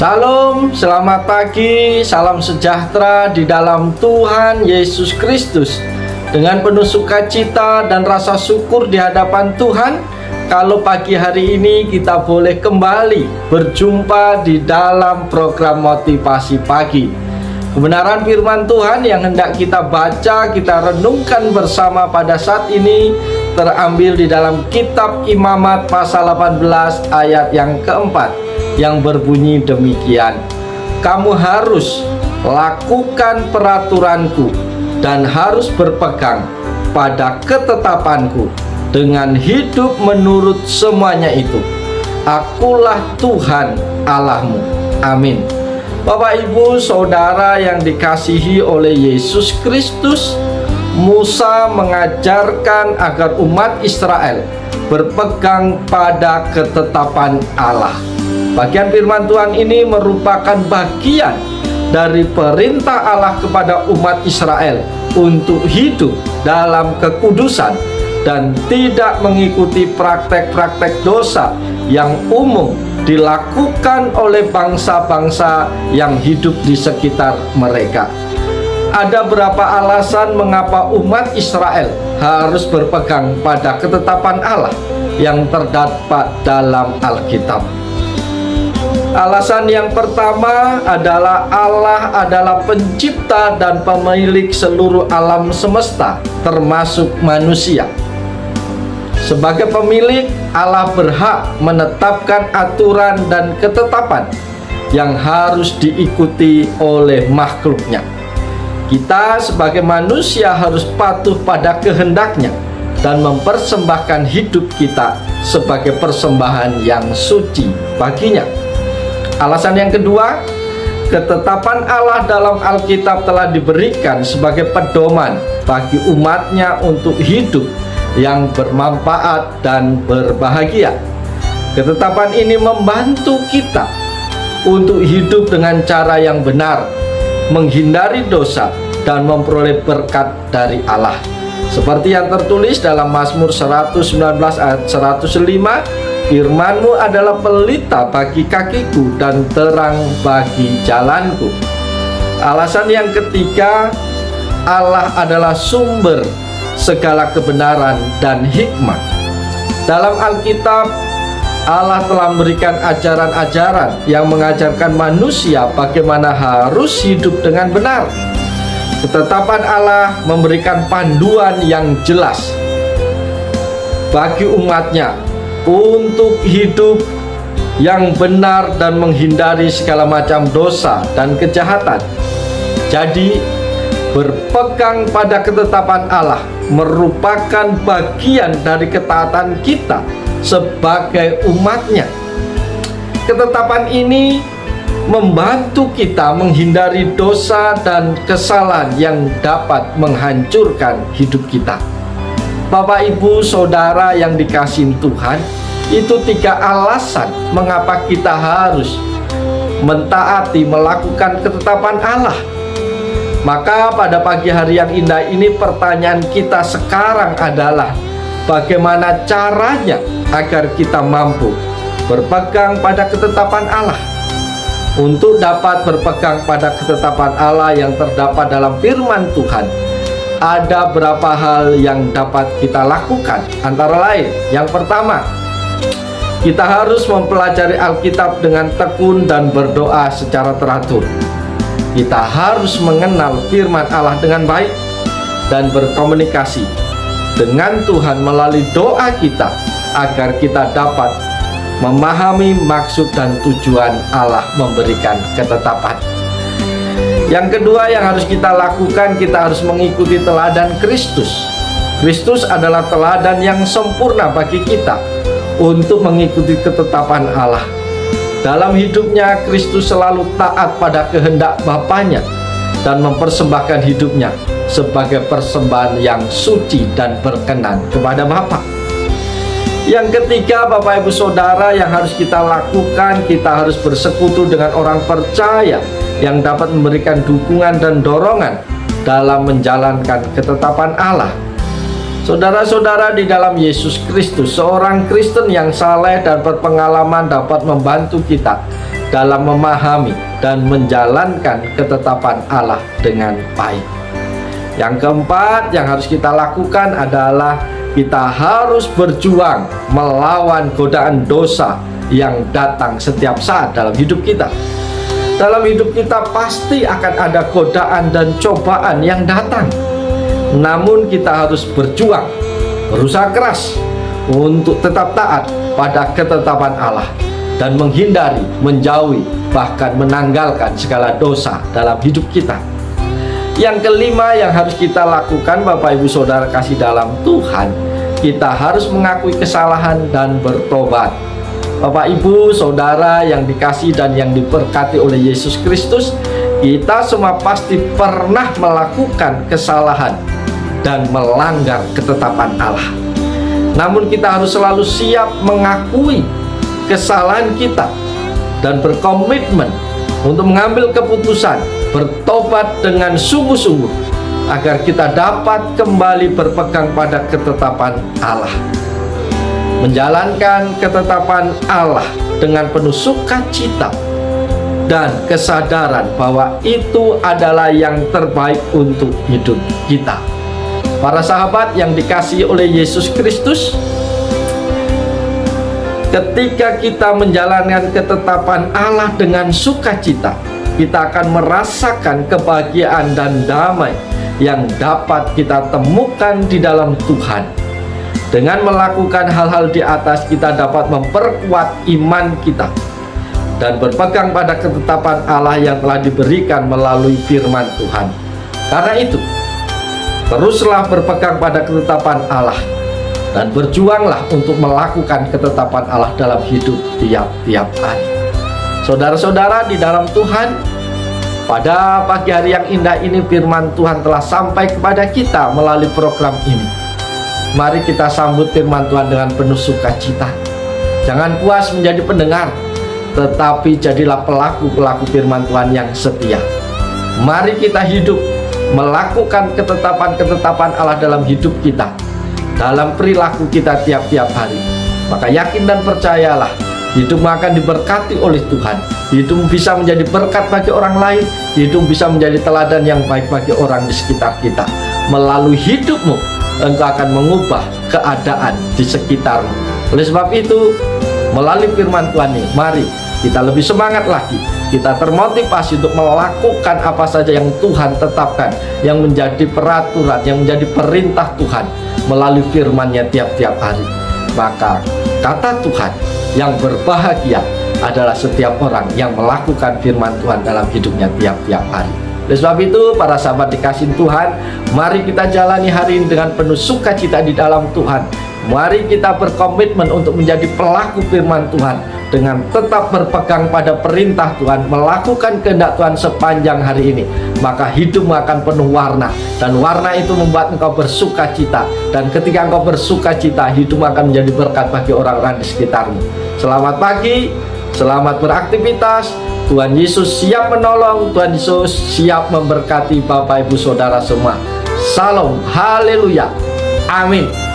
Shalom, selamat pagi, salam sejahtera di dalam Tuhan Yesus Kristus. Dengan penuh sukacita dan rasa syukur di hadapan Tuhan, kalau pagi hari ini kita boleh kembali berjumpa di dalam program motivasi pagi. Kebenaran firman Tuhan yang hendak kita baca, kita renungkan bersama pada saat ini terambil di dalam kitab Imamat pasal 18 ayat yang keempat, yang berbunyi demikian: kamu harus lakukan peraturanku dan harus berpegang pada ketetapanku dengan hidup menurut semuanya itu. Akulah Tuhan Allahmu. Amin. Bapak, Ibu, Saudara yang dikasihi oleh Yesus Kristus, Musa mengajarkan agar umat Israel berpegang pada ketetapan Allah. Bagian firman Tuhan ini merupakan bagian dari perintah Allah kepada umat Israel untuk hidup dalam kekudusan dan tidak mengikuti praktek-praktek dosa yang umum dilakukan oleh bangsa-bangsa yang hidup di sekitar mereka. Ada berapa alasan mengapa umat Israel harus berpegang pada ketetapan Allah yang terdapat dalam Alkitab. Alasan yang pertama adalah Allah adalah pencipta dan pemilik seluruh alam semesta, termasuk manusia. Sebagai pemilik, Allah berhak menetapkan aturan dan ketetapan yang harus diikuti oleh makhluknya. Kita sebagai manusia harus patuh pada kehendaknya dan mempersembahkan hidup kita sebagai persembahan yang suci baginya. Alasan yang kedua, ketetapan Allah dalam Alkitab telah diberikan sebagai pedoman bagi umatnya untuk hidup yang bermanfaat dan berbahagia. Ketetapan ini membantu kita untuk hidup dengan cara yang benar, menghindari dosa, dan memperoleh berkat dari Allah. Seperti yang tertulis dalam Mazmur 119 ayat 105, firman-Mu adalah pelita bagi kakiku dan terang bagi jalanku. Alasan yang ketiga, Allah adalah sumber segala kebenaran dan hikmah. Dalam Alkitab, Allah telah memberikan ajaran-ajaran yang mengajarkan manusia bagaimana harus hidup dengan benar. Ketetapan Allah memberikan panduan yang jelas bagi umatnya untuk hidup yang benar dan menghindari segala macam dosa dan kejahatan. Jadi, berpegang pada ketetapan Allah merupakan bagian dari ketaatan kita sebagai umatnya. Ketetapan ini membantu kita menghindari dosa dan kesalahan yang dapat menghancurkan hidup kita. Bapak, Ibu, Saudara yang dikasihi Tuhan, itu 3 alasan mengapa kita harus mentaati, melakukan ketetapan Allah. Maka pada pagi hari yang indah ini, pertanyaan kita sekarang adalah bagaimana caranya agar kita mampu berpegang pada ketetapan Allah. Untuk dapat berpegang pada ketetapan Allah yang terdapat dalam firman Tuhan, ada beberapa hal yang dapat kita lakukan. Antara lain, yang pertama, kita harus mempelajari Alkitab dengan tekun dan berdoa secara teratur. Kita harus mengenal firman Allah dengan baik dan berkomunikasi dengan Tuhan melalui doa kita agar kita dapat memahami maksud dan tujuan Allah memberikan ketetapan. Yang kedua yang harus kita lakukan, kita harus mengikuti teladan Kristus. Kristus adalah teladan yang sempurna bagi kita untuk mengikuti ketetapan Allah. Dalam hidupnya, Kristus selalu taat pada kehendak Bapanya dan mempersembahkan hidupnya sebagai persembahan yang suci dan berkenan kepada Bapa. Yang ketiga, Bapak, Ibu, Saudara, yang harus kita lakukan, kita harus bersekutu dengan orang percaya yang dapat memberikan dukungan dan dorongan dalam menjalankan ketetapan Allah. Saudara-saudara di dalam Yesus Kristus, seorang Kristen yang saleh dan berpengalaman dapat membantu kita dalam memahami dan menjalankan ketetapan Allah dengan baik. Yang keempat yang harus kita lakukan adalah kita harus berjuang melawan godaan dosa yang datang setiap saat dalam hidup kita. Dalam hidup kita pasti akan ada godaan dan cobaan yang datang. Namun kita harus berjuang, berusaha keras untuk tetap taat pada ketetapan Allah dan menghindari, menjauhi, bahkan menanggalkan segala dosa dalam hidup kita. Yang kelima yang harus kita lakukan, Bapak Ibu Saudara kasih dalam Tuhan, kita harus mengakui kesalahan dan bertobat. Bapak Ibu Saudara yang dikasih dan yang diberkati oleh Yesus Kristus, kita semua pasti pernah melakukan kesalahan dan melanggar ketetapan Allah. Namun kita harus selalu siap mengakui kesalahan kita dan berkomitmen untuk mengambil keputusan bertobat dengan sungguh-sungguh agar kita dapat kembali berpegang pada ketetapan Allah, menjalankan ketetapan Allah dengan penuh sukacita dan kesadaran bahwa itu adalah yang terbaik untuk hidup kita. Para sahabat yang dikasihi oleh Yesus Kristus, ketika kita menjalankan ketetapan Allah dengan sukacita, kita akan merasakan kebahagiaan dan damai yang dapat kita temukan di dalam Tuhan. Dengan melakukan hal-hal di atas, kita dapat memperkuat iman kita dan berpegang pada ketetapan Allah yang telah diberikan melalui firman Tuhan. Karena itu, teruslah berpegang pada ketetapan Allah dan berjuanglah untuk melakukan ketetapan Allah dalam hidup tiap-tiap hari. Saudara-saudara di dalam Tuhan, pada pagi hari yang indah ini firman Tuhan telah sampai kepada kita melalui program ini. Mari kita sambut firman Tuhan dengan penuh sukacita. Jangan puas menjadi pendengar, tetapi jadilah pelaku-pelaku firman Tuhan yang setia. Mari kita hidup melakukan ketetapan-ketetapan Allah dalam hidup kita, dalam perilaku kita tiap-tiap hari. Maka yakin dan percayalah, hidupmu akan diberkati oleh Tuhan. Hidupmu bisa menjadi berkat bagi orang lain. Hidupmu bisa menjadi teladan yang baik bagi orang di sekitar kita. Melalui hidupmu, engkau akan mengubah keadaan di sekitarmu. Oleh sebab itu, melalui firman Tuhan ini, mari kita lebih semangat lagi. Kita termotivasi untuk melakukan apa saja yang Tuhan tetapkan, yang menjadi peraturan, yang menjadi perintah Tuhan melalui firman-Nya tiap-tiap hari. Maka kata Tuhan, yang berbahagia adalah setiap orang yang melakukan firman Tuhan dalam hidupnya tiap-tiap hari. Oleh sebab itu, para sahabat dikasihi Tuhan, mari kita jalani hari ini dengan penuh sukacita di dalam Tuhan. Mari kita berkomitmen untuk menjadi pelaku firman Tuhan dengan tetap berpegang pada perintah Tuhan, melakukan kehendak Tuhan sepanjang hari ini. Maka hidupmu akan penuh warna, dan warna itu membuat engkau bersukacita. Dan ketika engkau bersukacita, hidupmu akan menjadi berkat bagi orang-orang di sekitarmu. Selamat pagi, selamat beraktivitas. Tuhan Yesus siap menolong, Tuhan Yesus siap memberkati Bapak Ibu Saudara semua. Salam, haleluya, amin.